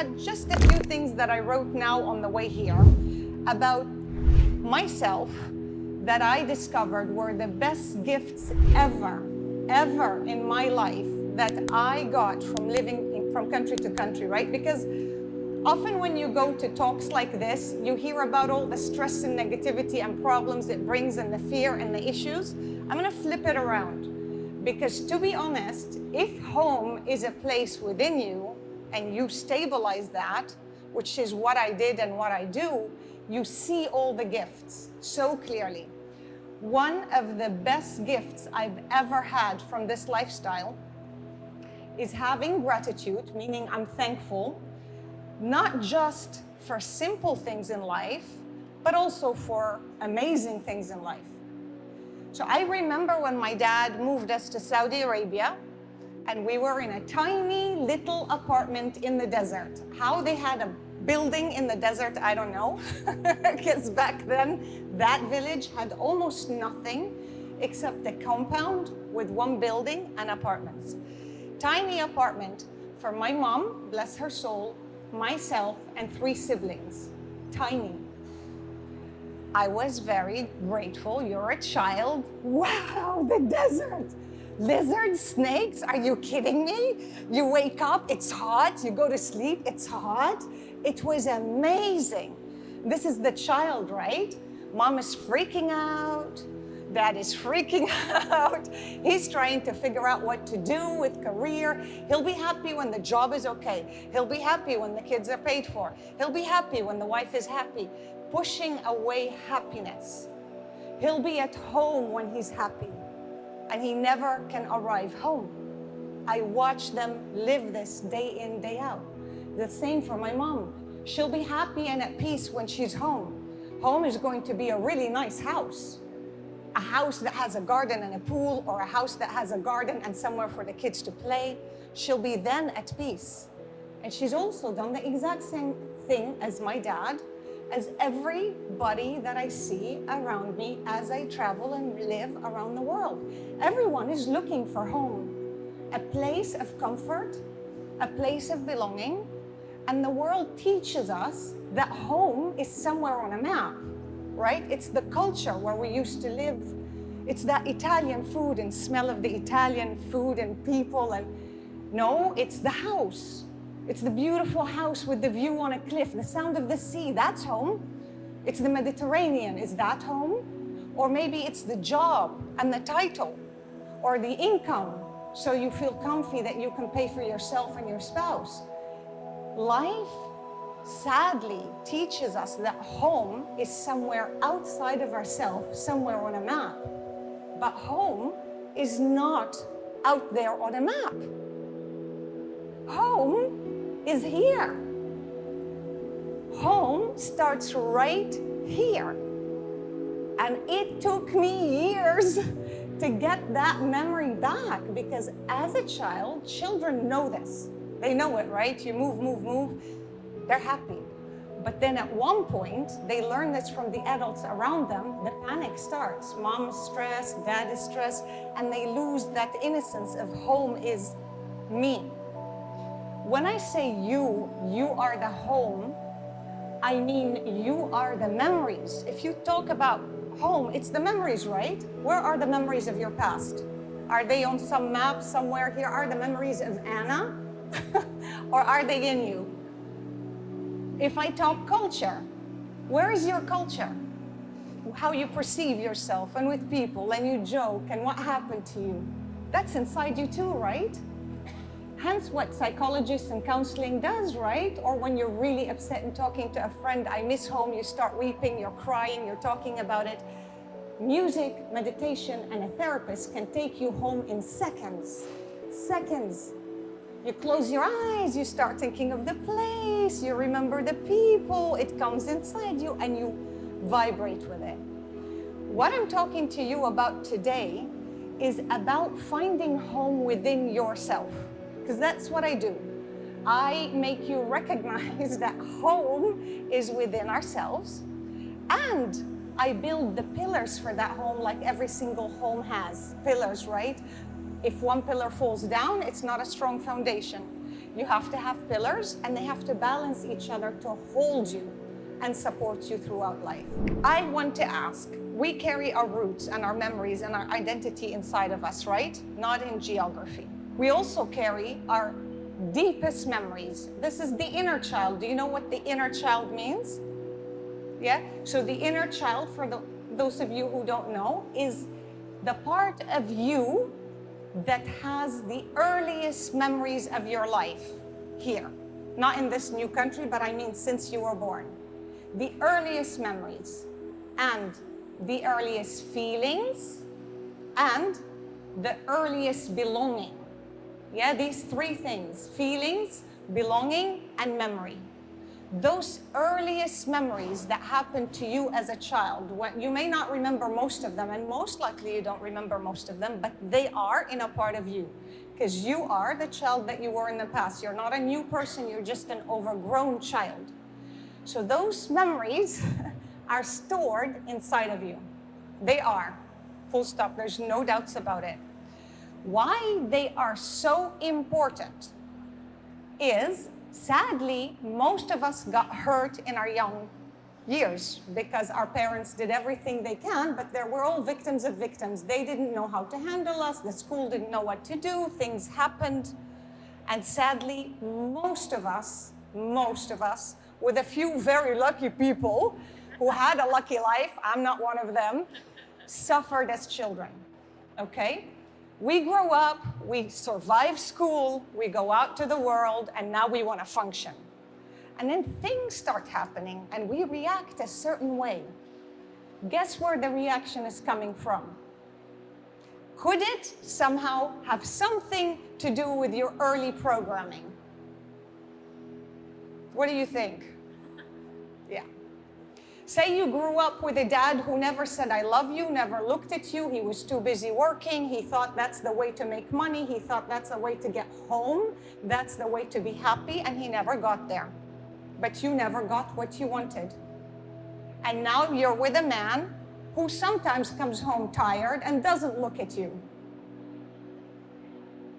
had just a few things that I wrote now on the way here about myself that I discovered were the best gifts ever in my life that I got from living from country to country, right? Because often when you go to talks like this, you hear about all the stress and negativity and problems it brings and the fear and the issues. I'm gonna flip it around. Because to be honest, if home is a place within you and you stabilize that, which is what I did and what I do, you see all the gifts so clearly. One of the best gifts I've ever had from this lifestyle is having gratitude, meaning I'm thankful, not just for simple things in life, but also for amazing things in life. So I remember when my dad moved us to Saudi Arabia, and we were in a tiny little apartment in the desert. How they had a building in the desert, I don't know, because back then that village had almost nothing except a compound with one building and apartments. Tiny apartment for my mom, bless her soul, myself, and 3 siblings. Tiny. I was very grateful. You're a child. Wow, the desert. Lizards, snakes, are you kidding me? You wake up, it's hot. You go to sleep, it's hot. It was amazing. This is the child, right? Mom is freaking out. Dad is freaking out. He's trying to figure out what to do with career. He'll be happy when the job is okay. He'll be happy when the kids are paid for. He'll be happy when the wife is happy. Pushing away happiness. He'll be at home when he's happy, and he never can arrive home. I watch them live this day in, day out. The same for my mom. She'll be happy and at peace when she's home. Home is going to be a really nice house. A house that has a garden and a pool, or a house that has a garden and somewhere for the kids to play. She'll be then at peace. And she's also done the exact same thing as my dad, as everybody that I see around me as I travel and live around the world. Everyone is looking for home, a place of comfort, a place of belonging, and the world teaches us that home is somewhere on a map, right? It's the culture where we used to live. It's that Italian food and smell of the Italian food and people, and no, it's the house. It's the beautiful house with the view on a cliff, the sound of the sea, that's home. It's the Mediterranean, is that home? Or maybe it's the job and the title, or the income, so you feel comfy that you can pay for yourself and your spouse. Life, sadly, teaches us that home is somewhere outside of ourselves, somewhere on a map. But home is not out there on a map. Home is here. Home starts right here. And it took me years to get that memory back, because as a child, children know this. They know it, right? You move, they're happy. But then at one point, they learn this from the adults around them, the panic starts. Mom is stressed, dad is stressed, and they lose that innocence of home is me. When I say you are the home, I mean you are the memories. If you talk about home, it's the memories, right? Where are the memories of your past? Are they on some map somewhere? Here are the memories of Anna, or are they in you? If I talk culture, where is your culture? How you perceive yourself and with people, and you joke, and what happened to you? That's inside you too, right? Hence what psychologists and counseling does, right? Or when you're really upset and talking to a friend, I miss home, you start weeping, you're crying, you're talking about it. Music, meditation, and a therapist can take you home in seconds. Seconds. You close your eyes, you start thinking of the place, you remember the people, it comes inside you and you vibrate with it. What I'm talking to you about today is about finding home within yourself, because that's what I do. I make you recognize that home is within ourselves, and I build the pillars for that home like every single home has. Pillars, right? If one pillar falls down, it's not a strong foundation. You have to have pillars, and they have to balance each other to hold you and support you throughout life. I want to ask, we carry our roots and our memories and our identity inside of us, right? Not in geography. We also carry our deepest memories. This is the inner child. Do you know what the inner child means? Yeah? So the inner child, for those of you who don't know, is the part of you that has the earliest memories of your life here. Not in this new country, but I mean since you were born. The earliest memories and the earliest feelings and the earliest belonging. Yeah, these three things: feelings, belonging, and memory. Those earliest memories that happened to you as a child, when you may not remember most of them, and most likely you don't remember most of them, but they are in a part of you, because you are the child that you were in the past. You're not a new person, you're just an overgrown child. So those memories are stored inside of you. They are, full stop, there's no doubts about it. Why they are so important is, sadly, most of us got hurt in our young years because our parents did everything they can, but we're all victims of victims. They didn't know how to handle us, the school didn't know what to do, things happened. And sadly, most of us, with a few very lucky people who had a lucky life, I'm not one of them, suffered as children, okay? We grow up, we survive school, we go out to the world, and now we want to function. And then things start happening, and we react a certain way. Guess where the reaction is coming from? Could it somehow have something to do with your early programming? What do you think? Yeah. Say you grew up with a dad who never said, I love you, never looked at you. He was too busy working. He thought that's the way to make money. He thought that's the way to get home. That's the way to be happy. And he never got there. But you never got what you wanted. And now you're with a man who sometimes comes home tired and doesn't look at you.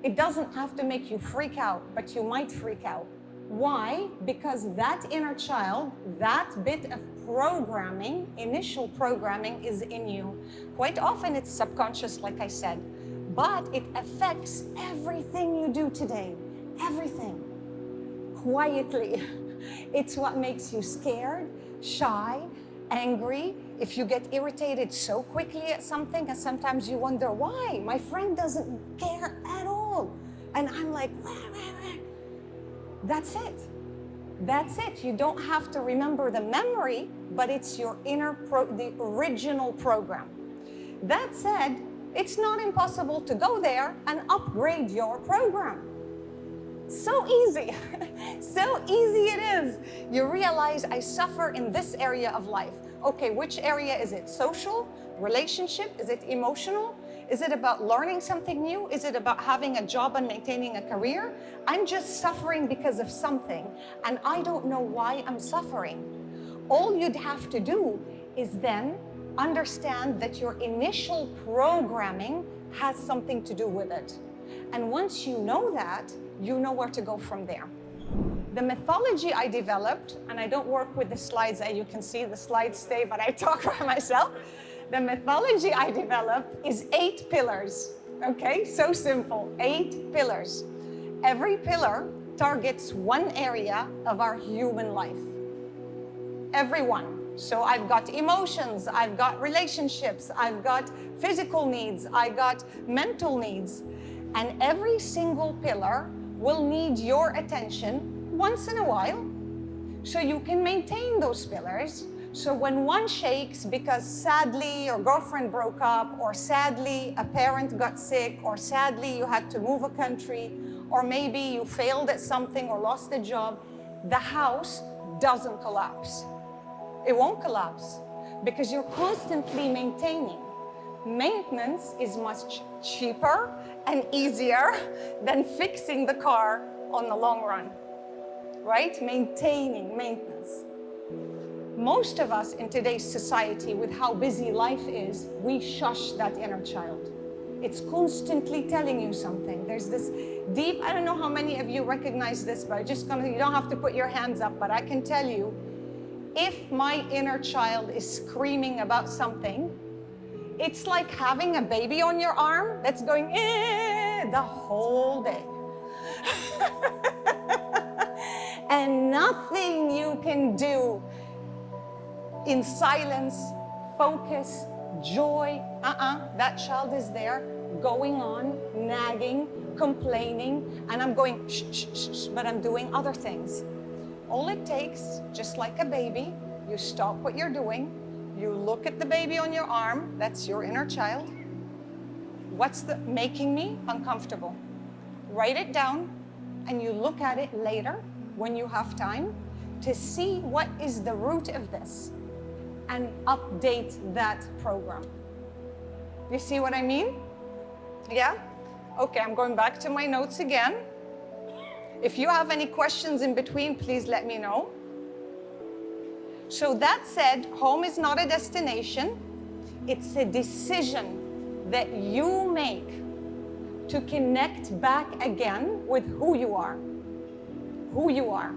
It doesn't have to make you freak out, but you might freak out. Why? Because that inner child, that bit of programming, initial programming, is in you. Quite often it's subconscious, like I said, but it affects everything you do today. Everything. Quietly. It's what makes you scared, shy, angry. If you get irritated so quickly at something, and sometimes you wonder why. My friend doesn't care at all. And I'm like, wah, wah, wah. That's it. That's it. You don't have to remember the memory, but it's your the original program. That said, it's not impossible to go there and upgrade your program. So easy. So easy it is. You realize I suffer in this area of life. Okay, which area is it? Social? Relationship? Is it emotional? Is it about learning something new? Is it about having a job and maintaining a career? I'm just suffering because of something, and I don't know why I'm suffering. All you'd have to do is then understand that your initial programming has something to do with it. And once you know that, you know where to go from there. The methodology I developed, and I don't work with the slides, as you can see, the slides stay, but I talk by myself. The methodology I developed is 8 pillars, okay? So simple, 8 pillars. Every pillar targets one area of our human life. Every one. So I've got emotions, I've got relationships, I've got physical needs, I got mental needs. And every single pillar will need your attention once in a while so you can maintain those pillars. So when one shakes because sadly your girlfriend broke up, or sadly a parent got sick, or sadly you had to move a country, or maybe you failed at something or lost a job, the house doesn't collapse. It won't collapse because you're constantly maintaining. Maintenance is much cheaper and easier than fixing the car on the long run, right? Maintenance. Most of us in today's society, with how busy life is, we shush that inner child. It's constantly telling you something. There's this deep. I don't know how many of you recognize this, but you don't have to put your hands up, but I can tell you, if my inner child is screaming about something, it's like having a baby on your arm that's going the whole day. And nothing you can do in silence, focus, joy, that child is there going on, nagging, complaining, and I'm going shh, shh, shh, but I'm doing other things. All it takes, just like a baby, you stop what you're doing, you look at the baby on your arm, that's your inner child. What's making me uncomfortable? Write it down, and you look at it later when you have time to see what is the root of this and update that program. You see what I mean? Yeah? Okay, I'm going back to my notes again. If you have any questions in between, please let me know. So that said, home is not a destination. It's a decision that you make to connect back again with who you are. Who you are.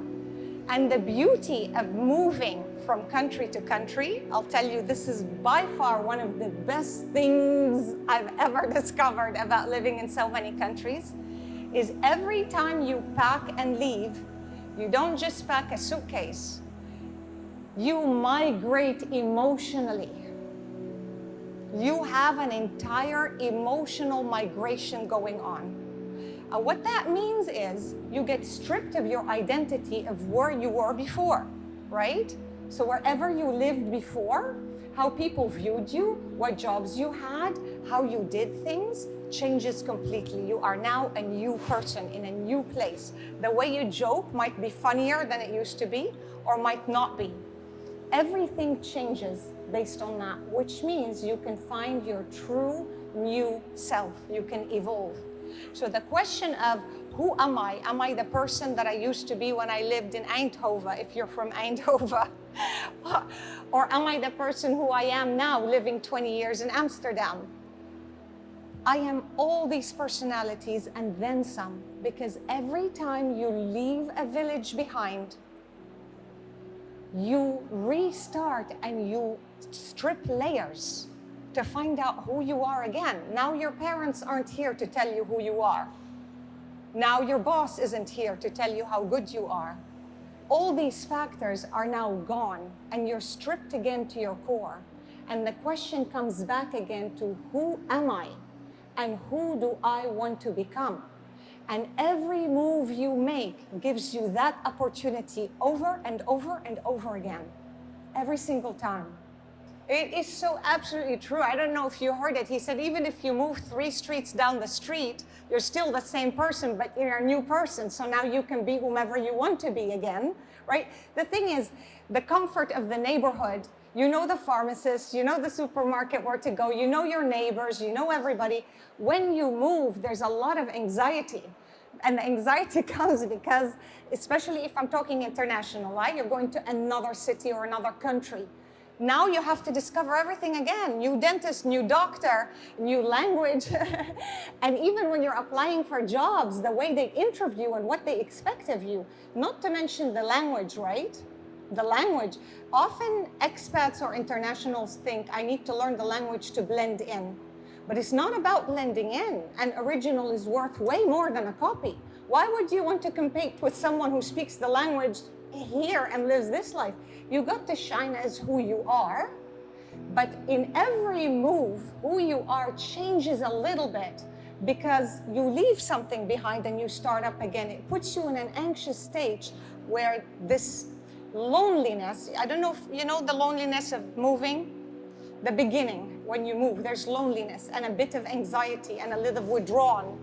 And the beauty of moving from country to country, I'll tell you, this is by far one of the best things I've ever discovered about living in so many countries, is every time you pack and leave, you don't just pack a suitcase. You migrate emotionally. You have an entire emotional migration going on. What that means is you get stripped of your identity of where you were before, right? So wherever you lived before, how people viewed you, what jobs you had, how you did things, changes completely. You are now a new person in a new place. The way you joke might be funnier than it used to be, or might not be. Everything changes based on that, which means you can find your true new self. You can evolve. So the question of who am I? Am I the person that I used to be when I lived in Eindhoven, if you're from Eindhoven? Or am I the person who I am now living 20 years in Amsterdam? I am all these personalities and then some, because every time you leave a village behind, you restart and you strip layers to find out who you are again. Now your parents aren't here to tell you who you are. Now your boss isn't here to tell you how good you are. All these factors are now gone and you're stripped again to your core. And the question comes back again to who am I and who do I want to become? And every move you make gives you that opportunity over and over and over again, every single time. It is so absolutely true. I don't know if you heard it. He said, even if you move 3 streets down the street, you're still the same person, but you're a new person. So now you can be whomever you want to be again, right? The thing is, the comfort of the neighborhood, you know the pharmacist, you know the supermarket where to go, you know your neighbors, you know everybody. When you move, there's a lot of anxiety. And the anxiety comes because, especially if I'm talking international, right? You're going to another city or another country. Now you have to discover everything again. New dentist, new doctor, new language. And even when you're applying for jobs, the way they interview and what they expect of you, not to mention the language, right? The language. Often expats or internationals think, I need to learn the language to blend in. But it's not about blending in. An original is worth way more than a copy. Why would you want to compete with someone who speaks the language here and lives this life? You got to shine as who you are, but in every move, who you are changes a little bit because you leave something behind and you start up again. It puts you in an anxious stage where this loneliness, I don't know if you know the loneliness of moving, the beginning when you move, there's loneliness and a bit of anxiety and a little withdrawn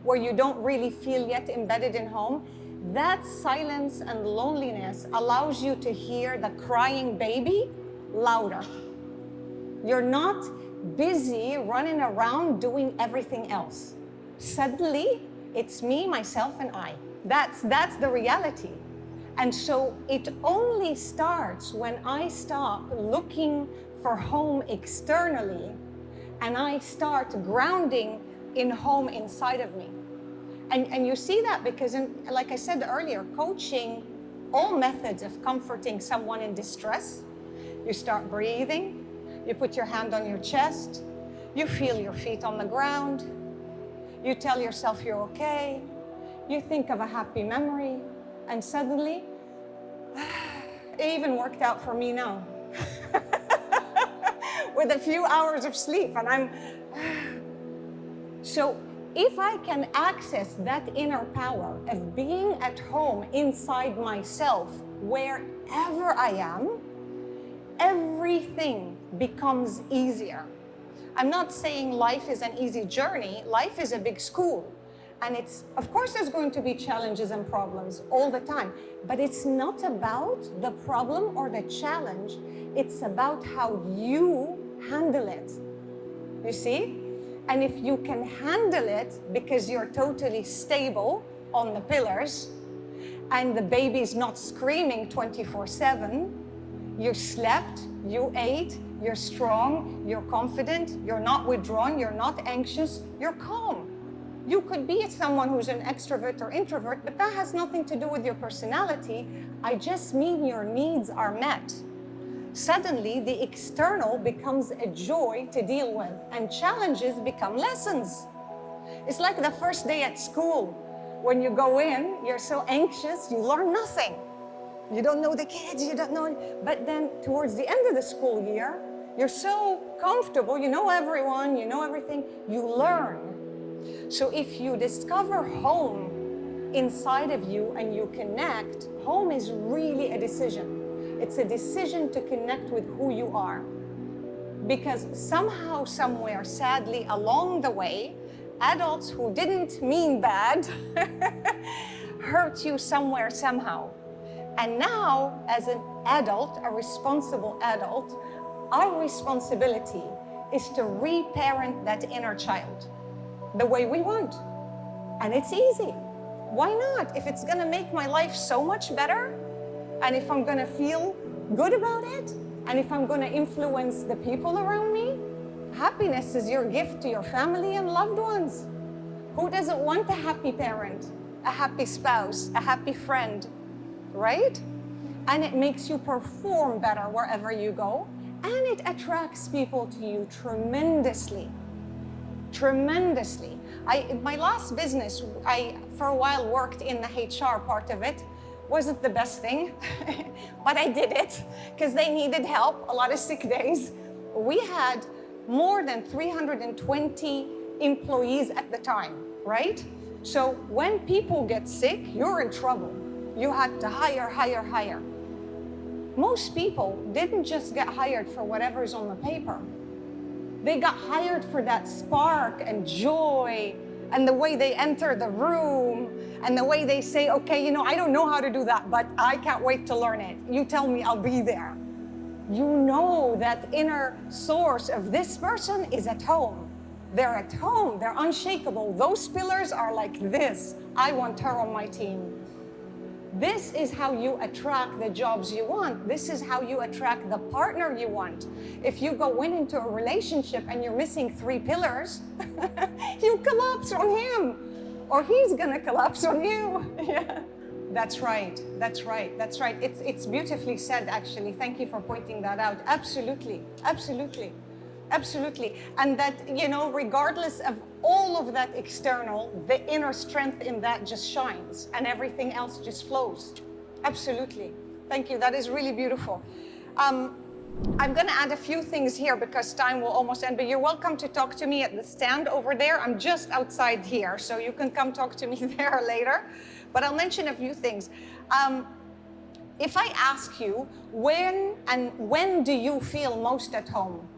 where you don't really feel yet embedded in home. That silence and loneliness allows you to hear the crying baby louder. You're not busy running around doing everything else. Suddenly, it's me, myself, and I. That's the reality. And so it only starts when I stop looking for home externally and I start grounding in home inside of me. And you see that because, like I said earlier, coaching, all methods of comforting someone in distress, you start breathing, you put your hand on your chest, you feel your feet on the ground, you tell yourself you're okay, you think of a happy memory, and suddenly, it even worked out for me now. With a few hours of sleep, and I'm... So if I can access that inner power of being at home inside myself, wherever I am, everything becomes easier. I'm not saying life is an easy journey. Life is a big school. And it's, of course, there's going to be challenges and problems all the time, but it's not about the problem or the challenge. It's about how you handle it. You see? And if you can handle it because you're totally stable on the pillars and the baby's not screaming 24/7, you slept, you ate, you're strong, you're confident, you're not withdrawn, you're not anxious, you're calm. You could be someone who's an extrovert or introvert, but that has nothing to do with your personality. I just mean your needs are met. Suddenly, the external becomes a joy to deal with, and challenges become lessons. It's like the first day at school. When you go in, you're so anxious, you learn nothing. You don't know the kids, you don't know. But then towards the end of the school year, you're so comfortable, you know everyone, you know everything, you learn. So if you discover home inside of you and you connect, home is really a decision. It's a decision to connect with who you are. Because somehow, somewhere, sadly, along the way, adults who didn't mean bad hurt you somewhere, somehow. And now, as an adult, a responsible adult, our responsibility is to reparent that inner child the way we want. And it's easy. Why not? If it's gonna make my life so much better, and if I'm gonna feel good about it, and if I'm gonna influence the people around me, happiness is your gift to your family and loved ones. Who doesn't want a happy parent, a happy spouse, a happy friend, right? And it makes you perform better wherever you go, and it attracts people to you tremendously. Tremendously. My last business, I for a while worked in the HR part of it. Wasn't the best thing, but I did it because they needed help, a lot of sick days. We had more than 320 employees at the time, right? So when people get sick, you're in trouble. You had to hire. Most people didn't just get hired for whatever's on the paper. They got hired for that spark and joy and the way they enter the room and the way they say, okay, you know, I don't know how to do that, but I can't wait to learn it. You tell me, I'll be there. You know that inner source of this person is at home. They're at home, they're unshakable. Those pillars are like this. I want her on my team. This is how you attract the jobs you want. This is how you attract the partner you want. If you go into a relationship and you're missing 3 pillars, you collapse on him, or he's gonna collapse on you. Yeah, that's right. It's beautifully said, actually. Thank you for pointing that out. Absolutely. And that, you know, regardless of all of that external, the inner strength in that just shines and everything else just flows. Absolutely. Thank you. That is really beautiful. I'm going to add a few things here because time will almost end, but you're welcome to talk to me at the stand over there. I'm just outside here, so you can come talk to me there later. But I'll mention a few things. If I ask you, when do you feel most at home?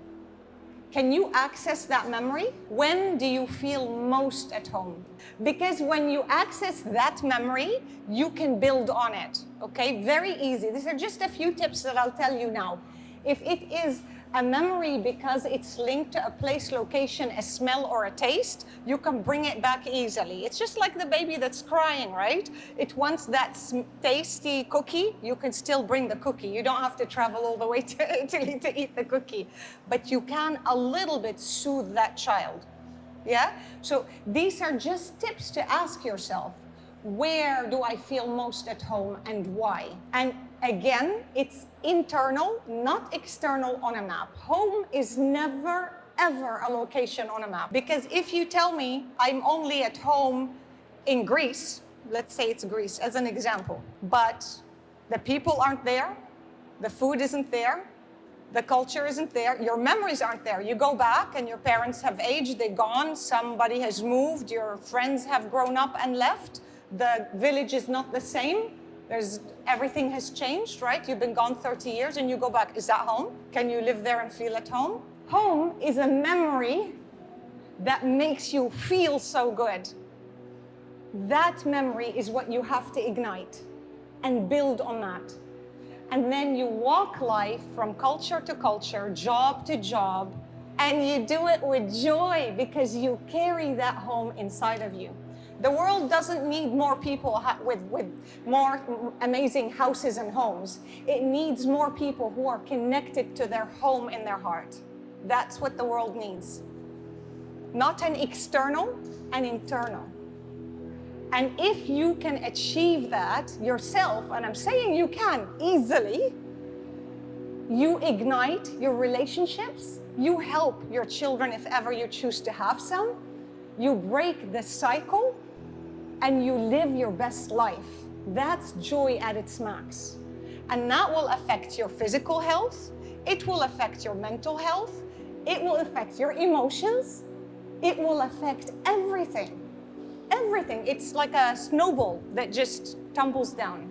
Can you access that memory? When do you feel most at home? Because when you access that memory, you can build on it, okay? Very easy. These are just a few tips that I'll tell you now. If it is a memory because it's linked to a place, location, a smell, or a taste, you can bring it back easily. It's just like the baby that's crying, right? It wants that tasty cookie, you can still bring the cookie. You don't have to travel all the way to Italy to eat the cookie. But you can a little bit soothe that child. Yeah? So these are just tips to ask yourself, where do I feel most at home and why? And again, it's internal, not external on a map. Home is never, ever a location on a map. Because if you tell me I'm only at home in Greece, let's say it's Greece as an example, but the people aren't there, the food isn't there, the culture isn't there, your memories aren't there. You go back and your parents have aged, they're gone, somebody has moved, your friends have grown up and left, the village is not the same, everything has changed, right? You've been gone 30 years and you go back, is that home? Can you live there and feel at home? Home is a memory that makes you feel so good. That memory is what you have to ignite and build on that. And then you walk life from culture to culture, job to job, and you do it with joy because you carry that home inside of you. The world doesn't need more people with more amazing houses and homes. It needs more people who are connected to their home in their heart. That's what the world needs. Not an external, an internal. And if you can achieve that yourself, and I'm saying you can easily, you ignite your relationships, you help your children if ever you choose to have some, you break the cycle, and you live your best life. That's joy at its max. And that will affect your physical health, it will affect your mental health, it will affect your emotions, it will affect everything. Everything. It's like a snowball that just tumbles down.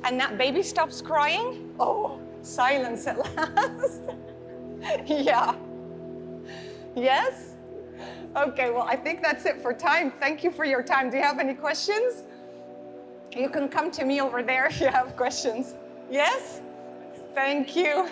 And that baby stops crying. Oh, silence at last. Yeah. Yes? Okay, well, I think that's it for time. Thank you for your time. Do you have any questions? You can come to me over there if you have questions. Yes? Thank you.